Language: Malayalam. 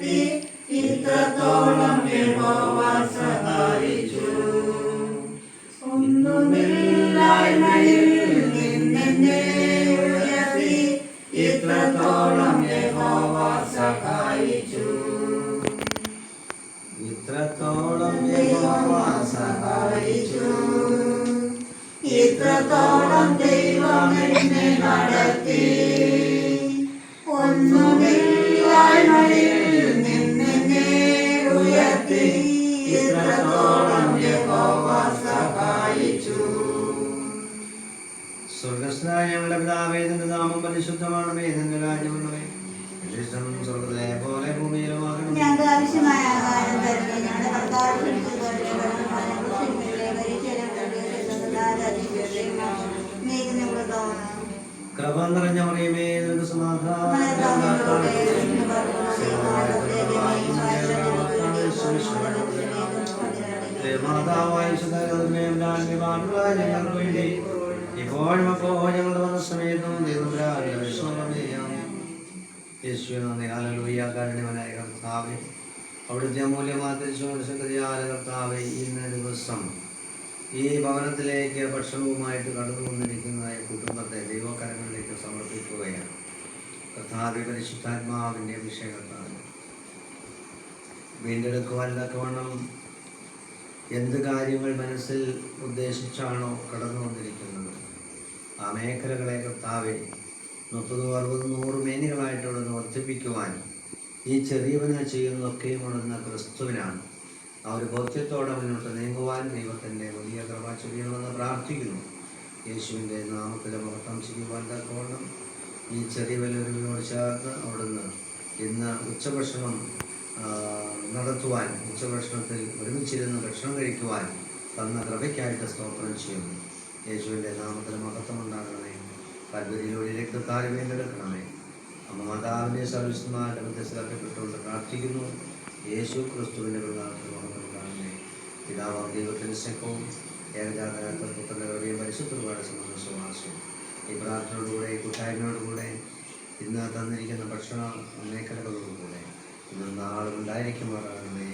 നടത്തി. ഇത്രത്തോളം യഹോവ സഹായിച്ചു. ഒന്നുമില്ലായ്മയിൽ നിന്നെ ഉയർത്തി. ഇത്രത്തോളം യഹോവ സഹായിച്ചു. ഇത്രത്തോളം യഹോവ സഹായിച്ചു. ഇത്രത്തോളം ദൈവം എന്നെ നടത്തി. ഒന്നുമില്ലായ്മയിൽ നിന്നെ ഉയർത്തി. ഇത്രത്തോളം യഹോവ സഹായിച്ചു. സ്വർഗസ്ഥനായ ഞങ്ങളുടെ പിതാവേ, നിന്റെ നാമം പരിശുദ്ധമാണമേ, നിന്റെ രാജ്യം വരണമേ, ഇഷ്ടം സ്വർഗ്ഗത്തിലെ പോലെ ഭൂമിയിലുമാകണമേ. ഞങ്ങൾക്ക് ആവശ്യമായ ആഹാരം തരണമേ. ഞങ്ങളുടെ കർത്താവിന്റെ കൃപ നിറഞ്ഞ മറിയമേ, നിനക്ക് സമാധാനം. മാതാവായ ഞങ്ങൾക്ക് വേണ്ടി ഇപ്പോഴും ഞങ്ങളുടെ മനസ്സമേതും കാരുണ്യവനായ കർത്താവേ, അവിടുത്തെ അമൂല്യമായ കർത്താവേ, ഇന്ന ദിവസം ഈ ഭവനത്തിലേക്ക് ഭക്ഷണവുമായിട്ട് കടന്നു വന്നിരിക്കുന്ന കുടുംബത്തെ ദൈവകരങ്ങളിലേക്ക് സമർപ്പിക്കുകയാണ്. കർത്താവേ, പരിശുദ്ധാത്മാവിൻ്റെ അഭിഷേകത്താൽ വീണ്ടെടുക്കുവാൻ തക്കവണ്ണം എന്ത് കാര്യങ്ങൾ മനസ്സിൽ ഉദ്ദേശിച്ചാണോ കടന്നു വന്നിരിക്കുന്നത് ആ മേഖലകളെ കർത്താവെ 30, 60, 100 മേനികളായിട്ടുള്ളത് വർദ്ധിപ്പിക്കുവാൻ ഈ ചെറിയവന് ചെയ്യുന്നതൊക്കെയും ഉണർന്ന ക്രിസ്തുവിനാണ്. ആ ഒരു ബോധ്യത്തോടെ മുന്നോട്ട് നീങ്ങുവാൻ ദൈവത്തിൻ്റെ വലിയ കൃപ ചൊരിയണമെന്ന് പ്രാർത്ഥിക്കുന്നു. യേശുവിൻ്റെ നാമത്തിൽ മഹത്വം ചെയ്യുവാൻ തക്കവണ്ണം ഈ ചെറിയവനോട് ചേർന്ന് അവിടുന്ന് ഇന്ന് ഉച്ചഭക്ഷണം നടത്തുവാൻ, ഉച്ചഭക്ഷണത്തിൽ ഒരുമിച്ചിരുന്ന് ഭക്ഷണം കഴിക്കുവാൻ തന്ന കൃപയ്ക്കായിട്ട് സ്തോത്രം ചെയ്യുന്നു. യേശുവിൻ്റെ നാമത്തിൽ മഹത്വം ഉണ്ടാകണമേ. കൽവരിയിലൂടെ രക്തത്താൽ വീണ്ടെടുക്കണമേ. അമ്മ മാതാവിൻ്റെ സർവീസുമാരുടെ മധ്യസ്ഥപ്പെട്ടുകൊണ്ട് പ്രാർത്ഥിക്കുന്നു. യേശു ക്രിസ്തുവിൻ്റെ പ്രധാനത്തിൽ മഹത്വം ഉണ്ടാകണമേ. പിതാവാം ദൈവത്തിൻ്റെ സ്നേഹവും ഏകജാതനായ പുത്രൻ്റെ കൃപയും പരിശുദ്ധമായ സന്തോഷവാസവും ഈ പ്രാർത്ഥനയോടുകൂടെ, ഈ കൂട്ടായ്മയോടുകൂടെ, ഇന്ന് തന്നിരിക്കുന്ന ഭക്ഷണ മേഖലകളോടുകൂടെ ഇന്ന് നാളും ഉണ്ടായിരിക്കുമാറാകണമേ.